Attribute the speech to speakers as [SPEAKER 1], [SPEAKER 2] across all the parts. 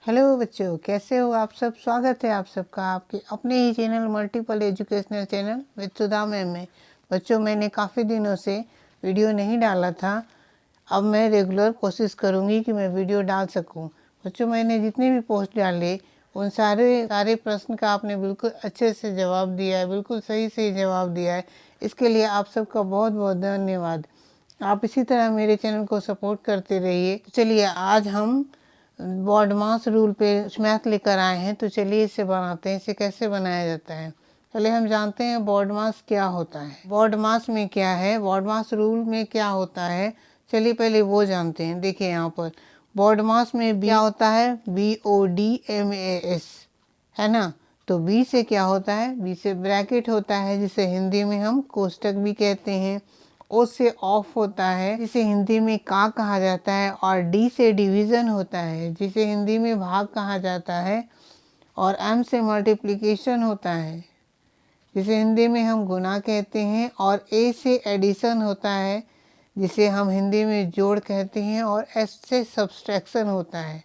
[SPEAKER 1] Hello बच्चों, कैसे हो आप सब। स्वागत है आप सबका आपके अपने ही channel multiple educational channel with Sudha ma'am में। बच्चों, मैंने काफ़ी दिनों से वीडियो नहीं डाला था। अब मैं रेगुलर कोशिश करूंगी कि मैं वीडियो डाल सकूं। बच्चों, मैंने जितने भी पोस्ट डाले उन सारे प्रश्न का आपने बिल्कुल अच्छे से जवाब दिया है, बिल्कुल सही सही जवाब दिया है। इसके लिए आप सबका बहुत बहुत धन्यवाद। आप इसी तरह मेरे चैनल को सपोर्ट करते रहिए। चलिए, आज हम बॉड मास रूल पे मैथ लेकर आए हैं, तो चलिए इसे बनाते हैं। इसे कैसे बनाया जाता है, चलिए हम जानते हैं बॉड मास क्या होता है। बॉड मास में क्या है, बॉड मास रूल में क्या होता है, चलिए पहले वो जानते हैं। देखिए यहाँ पर बॉड मास में क्या होता है, BODMAS है ना। तो बी से क्या होता है, बी से ब्रैकेट होता है जिसे हिंदी में हम कोष्टक भी कहते हैं। ओ से ऑफ होता है जिसे हिंदी में का कहा जाता है। और डी से डिवीज़न होता है जिसे हिंदी में भाग कहा जाता है। और एम से मल्टीप्लिकेशन होता है जिसे हिंदी में हम गुना कहते हैं। और ए से एडिशन होता है जिसे हम हिंदी में जोड़ कहते हैं। और एस से सब्सट्रैक्शन होता है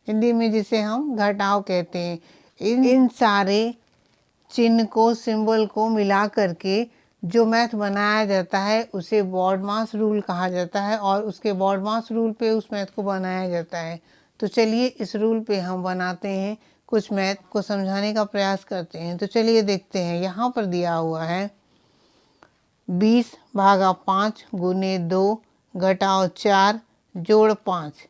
[SPEAKER 1] हिंदी में जिसे हम घटाव कहते हैं। इन सारे चिन्ह को, सिंबल को मिला करके जो मैथ बनाया जाता है उसे बॉड मास रूल कहा जाता है। और उसके बॉड मास रूल पे उस मैथ को बनाया जाता है। तो चलिए इस रूल पे हम बनाते हैं, कुछ मैथ को समझाने का प्रयास करते हैं। तो चलिए देखते हैं, यहाँ पर दिया हुआ है 20/5 गुने 2 घटाओ 4 जोड़ 5।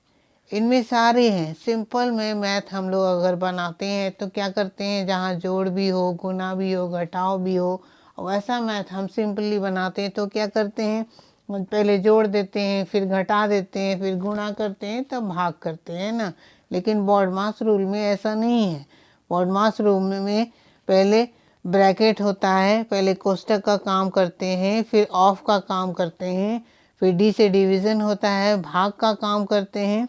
[SPEAKER 1] इनमें सारे हैं। सिंपल में मैथ हम लोग अगर बनाते हैं तो क्या करते हैं, जहाँ जोड़ भी हो, गुना भी हो, घटाव भी हो, वैसा मैथ हम सिंपली बनाते हैं। तो क्या करते हैं, पहले जोड़ देते हैं, फिर घटा देते हैं, फिर गुणा करते हैं, तब भाग करते हैं ना। लेकिन बॉड मास रूल में ऐसा नहीं है। बॉड मास रूल में पहले ब्रैकेट होता है, पहले कोष्टक का काम करते हैं, फिर ऑफ का काम करते हैं, फिर डी से डिवीज़न होता है, भाग का काम करते हैं,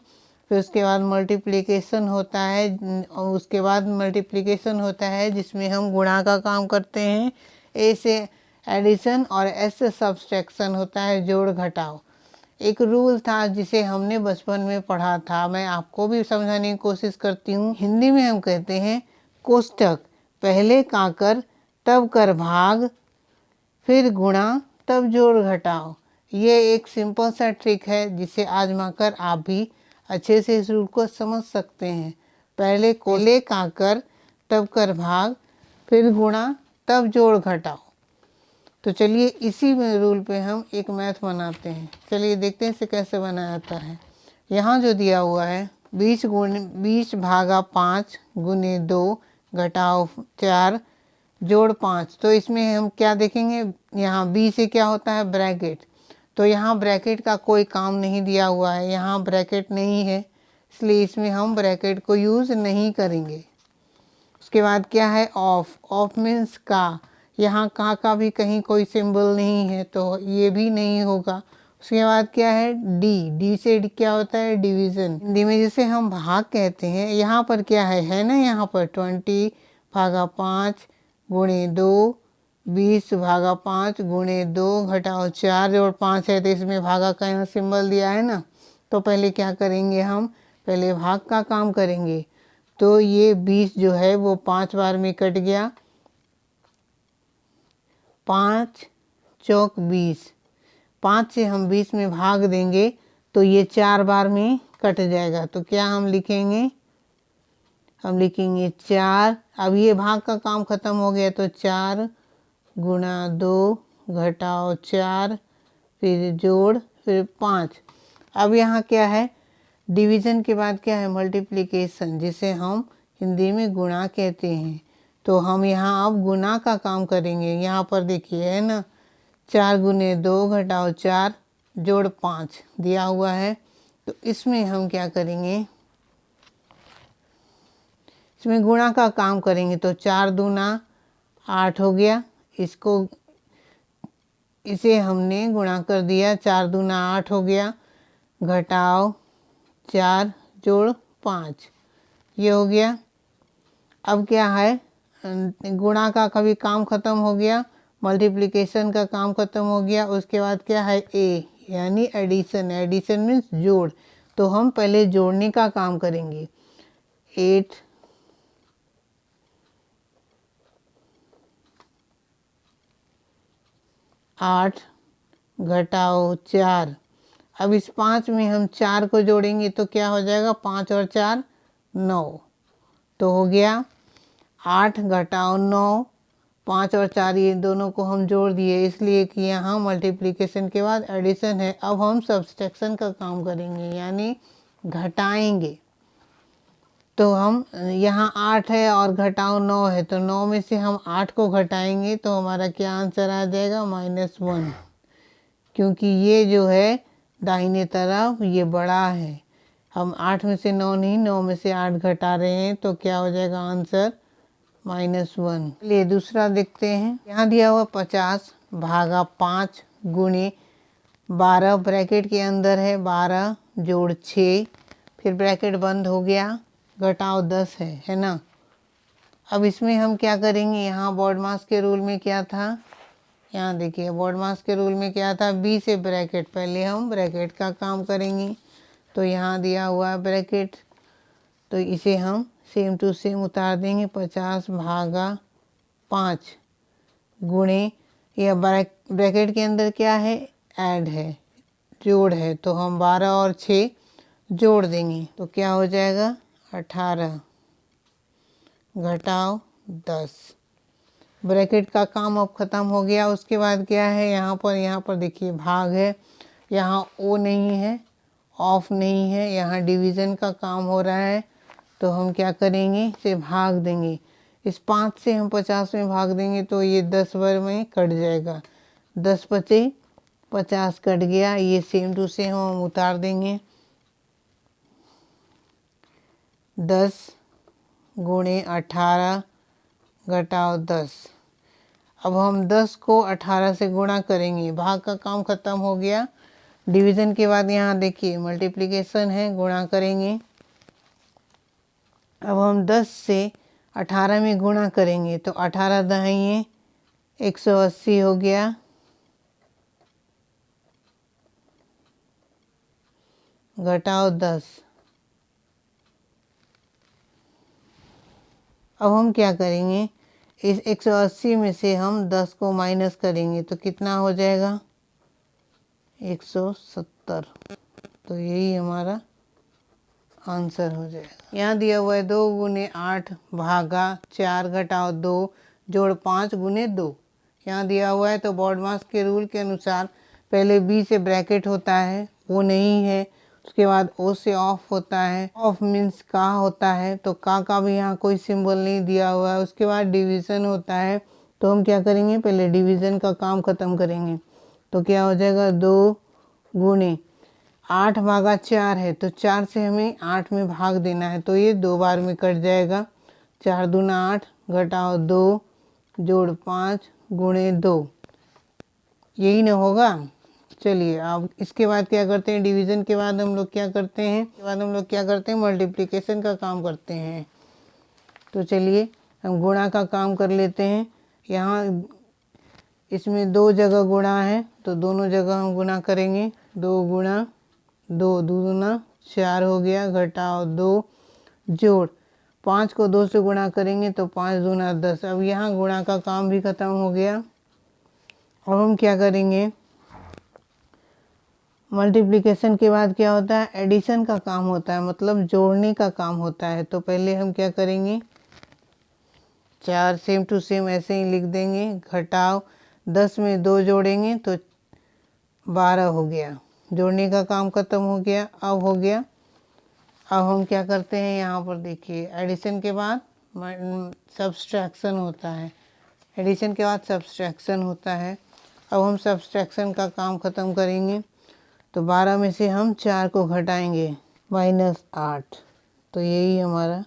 [SPEAKER 1] फिर उसके बाद मल्टीप्लिकेशन होता है। और उसके बाद मल्टीप्लिकेशन होता है जिसमें हम गुणा का काम करते हैं। ए से एडिशन और एस से सब्सट्रैक्शन होता है, जोड़ घटाव। एक रूल था जिसे हमने बचपन में पढ़ा था, मैं आपको भी समझाने की कोशिश करती हूँ। हिंदी में हम कहते हैं कोष्टक पहले का कर, तब कर भाग, फिर गुणा, तब जोड़ घटाव। ये एक सिंपल सा ट्रिक है जिसे आजमा कर आप भी अच्छे से इस रूल को समझ सकते हैं। पहले कोले का कर, तब कर भाग, फिर गुणा, तब जोड़ घटाव। तो चलिए इसी में रूल पे हम एक मैथ बनाते हैं। चलिए देखते हैं इसे कैसे बनाया जाता है। यहाँ जो दिया हुआ है 20/5 गुने 2 घटाओ 4 जोड़ 5। तो इसमें हम क्या देखेंगे, यहाँ बी से क्या होता है, ब्रैकेट। तो यहाँ ब्रैकेट का कोई काम नहीं दिया हुआ है, यहाँ ब्रैकेट नहीं है, इसलिए इसमें हम ब्रैकेट को यूज़ नहीं करेंगे। उसके बाद क्या है, ऑफ। ऑफ मीन्स का। यहाँ का भी कहीं कोई सिंबल नहीं है तो ये भी नहीं होगा। उसके बाद क्या है, डी। डी से क्या होता है, डिवीज़न, हिंदी में जिसे हम भाग कहते हैं। यहाँ पर क्या है ना, यहाँ पर 20/5 गुणे 2, 20/5 गुणे 2 घटाओ 4 जोड़ 5 है। तो इसमें भागा का यहाँ सिंबल दिया है ना। तो पहले क्या करेंगे, हम पहले भाग का काम करेंगे। तो ये 20 जो है वो 5 बार में कट गया, 5 चौक 20। 5 से हम 20 में भाग देंगे तो ये 4 बार में कट जाएगा। तो क्या हम लिखेंगे, हम लिखेंगे 4। अब ये भाग का काम खत्म हो गया तो 4 गुणा 2 घटाओ 4 फिर जोड़ फिर 5। अब यहाँ क्या है, डिवीज़न के बाद क्या है, मल्टीप्लिकेशन, जिसे हम हिंदी में गुणा कहते हैं। तो हम यहाँ अब गुना का काम करेंगे। यहाँ पर देखिए है ना, 4 गुने 2 घटाओ 4 जोड़ 5 दिया हुआ है। तो इसमें हम क्या करेंगे, इसमें गुणा का काम करेंगे। तो 4 दूना 8 हो गया, इसे हमने गुणा कर दिया, 4 दूना 8 हो गया, घटाओ 4 जोड़ 5, ये हो गया। अब क्या है, गुणा का कभी काम खत्म हो गया, मल्टीप्लिकेशन का काम खत्म हो गया। उसके बाद क्या है, ए यानी एडिशन। एडिशन मीन्स जोड़। तो हम पहले जोड़ने का काम करेंगे। 8 8 घटाओ 4। अब इस 5 में हम 4 को जोड़ेंगे तो क्या हो जाएगा, 5 और 4 9। तो हो गया 8 घटाओ 9, 5 और 4 ये दोनों को हम जोड़ दिए, इसलिए कि यहाँ मल्टीप्लिकेशन के बाद एडिशन है। अब हम सब्सट्रैक्शन का काम करेंगे, यानी घटाएंगे। तो हम यहाँ 8 है और घटाओ 9 है, तो 9 में से हम 8 को घटाएंगे तो हमारा क्या आंसर आ जाएगा, -1। क्योंकि ये जो है दाहिने तरफ ये बड़ा है, हम 8 में से 9 नहीं, 9 में से 8 घटा रहे हैं, तो क्या हो जाएगा आंसर -1। चलिए दूसरा देखते हैं। यहाँ दिया हुआ 50 भागा 5 गुणे 12, ब्रैकेट के अंदर है 12 जोड़ 6, फिर ब्रैकेट बंद हो गया, घटाओ 10 है ना। अब इसमें हम क्या करेंगे, यहाँ बॉडमास के रूल में क्या था, यहाँ देखिए बॉडमास के रूल में क्या था, बी से ब्रैकेट, पहले हम ब्रैकेट का काम करेंगे। तो यहाँ दिया हुआ है ब्रैकेट, तो इसे हम सेम टू सेम उतार देंगे। 50 भागा 5 गुणे, यह ब्रैकेट के अंदर क्या है, ऐड है, जोड़ है, तो हम 12 और 6 जोड़ देंगे तो क्या हो जाएगा 18 घटाओ 10। ब्रैकेट का काम अब ख़त्म हो गया। उसके बाद क्या है, यहाँ पर देखिए भाग है, यहाँ ओ नहीं है, ऑफ नहीं है, यहाँ डिवीज़न का काम हो रहा है। तो हम क्या करेंगे, इसे भाग देंगे। इस 5 से हम 50 में भाग देंगे तो ये 10 बार में कट जाएगा, 10 बचे 50 कट गया, ये सेम टू सेम हम उतार देंगे। 10 गुणे 18 घटाओ 10। अब हम 10 को 18 से गुणा करेंगे, भाग का काम खत्म हो गया। डिवीज़न के बाद यहाँ देखिए मल्टीप्लिकेशन है, गुणा करेंगे। अब हम 10 से 18 में गुणा करेंगे तो 18 दहाइए 180 हो गया, घटाओ 10। अब हम क्या करेंगे, इस 180 में से हम 10 को माइनस करेंगे तो कितना हो जाएगा 170। तो यही हमारा आंसर हो जाएगा। यहाँ दिया हुआ है 2 गुने 8 भागा 4 घटाओ 2 जोड़ 5 गुने 2। यहाँ दिया हुआ है तो बॉडमास के रूल के अनुसार पहले बी से ब्रैकेट होता है, वो नहीं है, उसके बाद ओ से ऑफ होता है, ऑफ मीन्स का होता है, तो का भी यहाँ कोई सिंबल नहीं दिया हुआ है। उसके बाद डिवीज़न होता है, तो हम क्या करेंगे, पहले डिवीज़न का काम ख़त्म करेंगे। तो क्या हो जाएगा 2 गुणे 8 भागा 4 है, तो 4 से हमें 8 में भाग देना है, तो ये 2 बार में कट जाएगा। 4 दूना 8 घटाओ 2 जोड़ 5 गुणे 2, यही ना होगा। चलिए अब इसके बाद क्या करते हैं, डिवीज़न के बाद हम लोग क्या करते हैं, मल्टीप्लिकेशन का काम करते हैं। तो चलिए हम गुणा का काम कर लेते हैं। यहाँ इसमें 2 जगह गुणा है तो दोनों जगह हम गुणा करेंगे। 2 गुणा 2 दूना 4 हो गया, घटाओ 2 जोड़ 5 को 2 से गुणा करेंगे तो 5 दूना 10। अब यहाँ गुणा का काम भी ख़त्म हो गया। अब हम क्या करेंगे, मल्टीप्लिकेशन के बाद क्या होता है, एडिशन का काम होता है, मतलब जोड़ने का काम होता है। तो पहले हम क्या करेंगे, 4 सेम टू सेम ऐसे ही लिख देंगे, घटाओ 10 में 2 जोड़ेंगे तो 12 हो गया, जोड़ने का काम ख़त्म हो गया। अब हो गया, अब हम क्या करते हैं, यहाँ पर देखिए एडिशन के बाद सब्सट्रैक्शन होता है, एडिशन के बाद सब्सट्रैक्शन होता है। अब हम सब्सट्रैक्शन का काम ख़त्म करेंगे। तो 12 में से हम 4 को घटाएंगे, -8। तो यही हमारा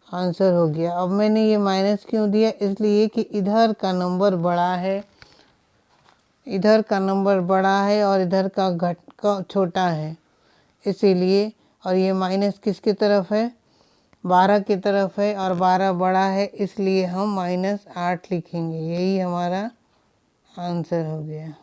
[SPEAKER 1] आंसर हो गया। अब मैंने ये माइनस क्यों दिया, इसलिए कि इधर का नंबर बड़ा है, इधर का नंबर बड़ा है और इधर का छोटा है, इसीलिए। और ये माइनस किसकी तरफ है, 12 की तरफ है, और 12 बड़ा है, इसलिए हम -8 लिखेंगे। यही हमारा आंसर हो गया।